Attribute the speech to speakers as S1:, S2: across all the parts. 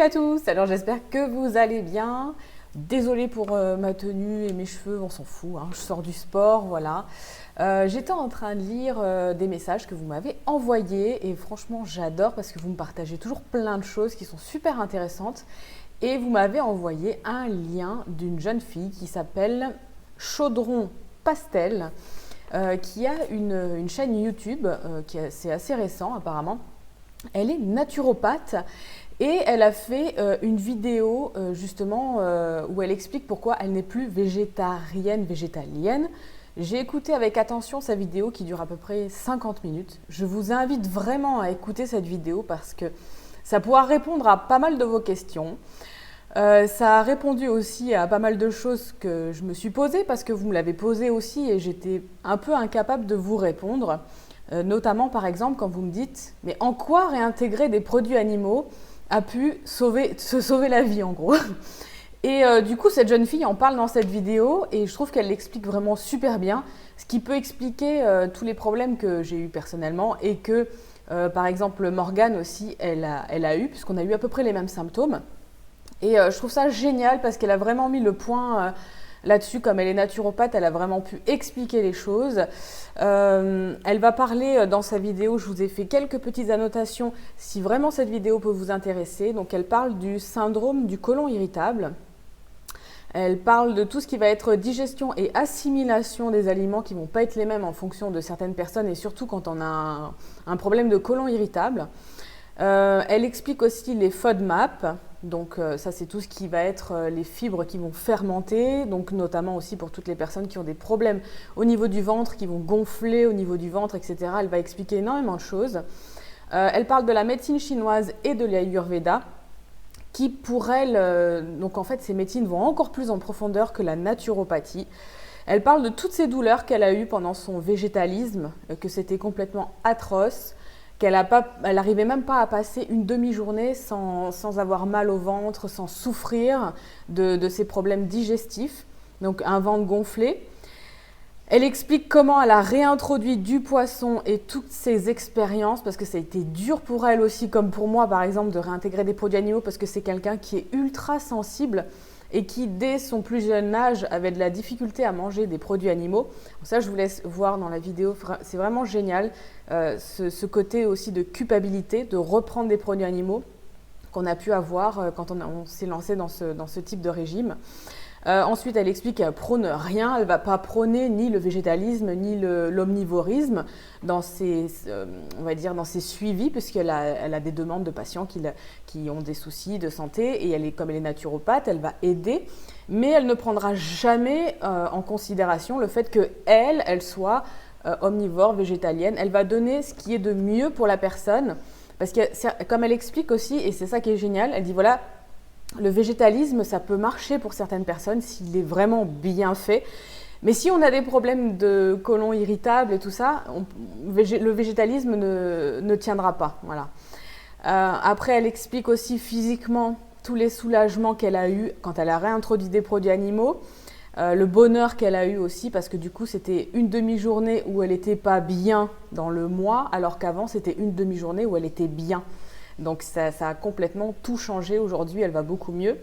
S1: Salut à tous, alors j'espère que vous allez bien. Désolée pour ma tenue et mes cheveux, on s'en fout, hein. Je sors du sport, voilà. J'étais en train de lire des messages que vous m'avez envoyés et franchement j'adore parce que vous me partagez toujours plein de choses qui sont super intéressantes. Et vous m'avez envoyé un lien d'une jeune fille qui s'appelle Chaudron Pastel, qui a une chaîne YouTube, c'est assez récent apparemment. Elle est naturopathe et elle a fait une vidéo justement où elle explique pourquoi elle n'est plus végétalienne. J'ai écouté avec attention sa vidéo qui dure à peu près 50 minutes. Je vous invite vraiment à écouter cette vidéo parce que ça pourra répondre à pas mal de vos questions. Ça a répondu aussi à pas mal de choses que je me suis posées parce que vous me l'avez posé aussi et j'étais un peu incapable de vous répondre. Notamment par exemple quand vous me dites « mais en quoi réintégrer des produits animaux a pu se sauver la vie en gros ?» Et du coup cette jeune fille en parle dans cette vidéo et je trouve qu'elle l'explique vraiment super bien, ce qui peut expliquer tous les problèmes que j'ai eu personnellement et que par exemple Morgane aussi elle a eu, puisqu'on a eu à peu près les mêmes symptômes. Et je trouve ça génial parce qu'elle a vraiment mis le point là-dessus, comme elle est naturopathe, elle a vraiment pu expliquer les choses. Elle va parler dans sa vidéo, je vous ai fait quelques petites annotations si vraiment cette vidéo peut vous intéresser. Donc elle parle du syndrome du côlon irritable. Elle parle de tout ce qui va être digestion et assimilation des aliments qui ne vont pas être les mêmes en fonction de certaines personnes et surtout quand on a un problème de côlon irritable. Elle explique aussi les FODMAP. Donc ça c'est tout ce qui va être les fibres qui vont fermenter, donc notamment aussi pour toutes les personnes qui ont des problèmes au niveau du ventre, qui vont gonfler au niveau du ventre, etc. Elle va expliquer énormément de choses. Elle parle de la médecine chinoise et de l'Ayurveda, qui pour elle, donc en fait ces médecines vont encore plus en profondeur que la naturopathie. Elle parle de toutes ces douleurs qu'elle a eues pendant son végétalisme, que c'était complètement atroce, qu'elle n'arrivait même pas à passer une demi-journée sans avoir mal au ventre, sans souffrir de ses problèmes digestifs, donc un ventre gonflé. Elle explique comment elle a réintroduit du poisson et toutes ses expériences, parce que ça a été dur pour elle aussi, comme pour moi par exemple, de réintégrer des produits animaux, parce que c'est quelqu'un qui est ultra sensible et qui, dès son plus jeune âge, avait de la difficulté à manger des produits animaux. Donc ça, je vous laisse voir dans la vidéo, c'est vraiment génial, ce côté aussi de culpabilité, de reprendre des produits animaux qu'on a pu avoir quand on s'est lancé dans ce type de régime. Ensuite, elle explique qu'elle prône rien, elle ne va pas prôner ni le végétalisme ni l'omnivorisme dans ses suivis, puisqu'elle a des demandes de patients qui ont des soucis de santé et comme elle est naturopathe, elle va aider, mais elle ne prendra jamais en considération le fait qu'elle soit omnivore, végétalienne. Elle va donner ce qui est de mieux pour la personne, parce que comme elle explique aussi, et c'est ça qui est génial, elle dit voilà, le végétalisme, ça peut marcher pour certaines personnes s'il est vraiment bien fait. Mais si on a des problèmes de côlon irritable et tout ça, le végétalisme ne tiendra pas. Voilà. Après, elle explique aussi physiquement tous les soulagements qu'elle a eus quand elle a réintroduit des produits animaux. Le bonheur qu'elle a eu aussi, parce que du coup, c'était une demi-journée où elle n'était pas bien dans le mois, alors qu'avant, c'était une demi-journée où elle était bien. Donc ça a complètement tout changé. Aujourd'hui, elle va beaucoup mieux.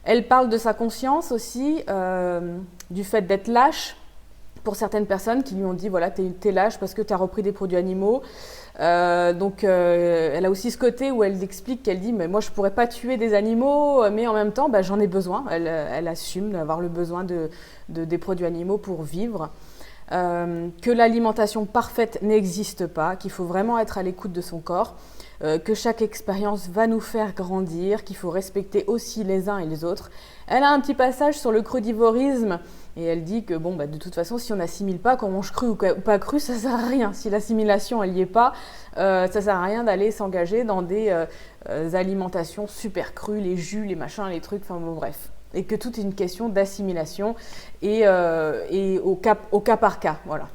S1: Elle parle de sa conscience aussi, du fait d'être lâche pour certaines personnes qui lui ont dit voilà, t'es lâche parce que tu as repris des produits animaux. Donc elle a aussi ce côté où elle explique qu'elle dit mais moi je pourrais pas tuer des animaux, mais en même temps j'en ai besoin. Elle assume d'avoir le besoin des produits animaux pour vivre. Que l'alimentation parfaite n'existe pas, qu'il faut vraiment être à l'écoute de son corps. Que chaque expérience va nous faire grandir, qu'il faut respecter aussi les uns et les autres. Elle a un petit passage sur le crudivorisme et elle dit que de toute façon, si on n'assimile pas, qu'on mange cru ou pas cru, ça ne sert à rien. Si l'assimilation, elle n'y est pas, ça ne sert à rien d'aller s'engager dans des alimentations super crues, les jus, les machins, les trucs, enfin bon, bref. Et que tout est une question d'assimilation et au cas par cas, voilà.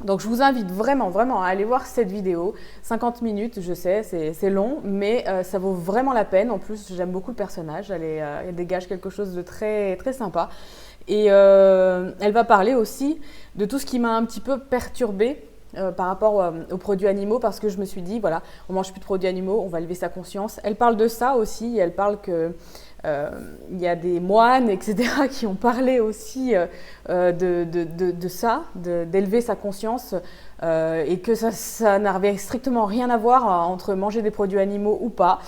S1: Donc je vous invite vraiment, vraiment à aller voir cette vidéo. 50 minutes, je sais, c'est long, mais ça vaut vraiment la peine. En plus, j'aime beaucoup le personnage, elle dégage quelque chose de très, très sympa. Et elle va parler aussi de tout ce qui m'a un petit peu perturbée par rapport aux produits animaux parce que je me suis dit, voilà, on mange plus de produits animaux, on va élever sa conscience. Elle parle de ça aussi, elle parle que il y a des moines, etc., qui ont parlé aussi de ça, d'élever sa conscience et que ça n'avait strictement rien à voir entre manger des produits animaux ou pas.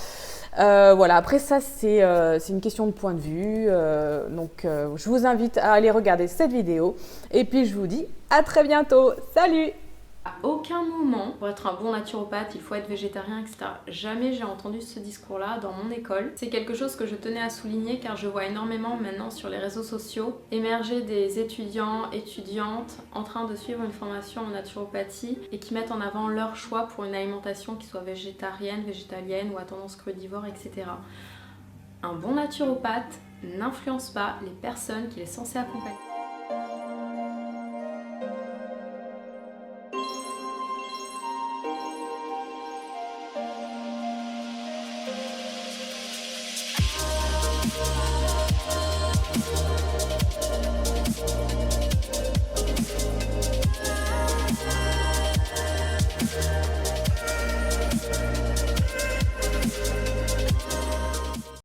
S1: Voilà, après ça c'est une question de point de vue, donc je vous invite à aller regarder cette vidéo et puis je vous dis à très bientôt, salut!
S2: À aucun moment, pour être un bon naturopathe, il faut être végétarien, etc. Jamais j'ai entendu ce discours-là dans mon école. C'est quelque chose que je tenais à souligner car je vois énormément maintenant sur les réseaux sociaux émerger des étudiants, étudiantes en train de suivre une formation en naturopathie et qui mettent en avant leur choix pour une alimentation qui soit végétarienne, végétalienne ou à tendance crudivore, etc. Un bon naturopathe n'influence pas les personnes qu'il est censé accompagner.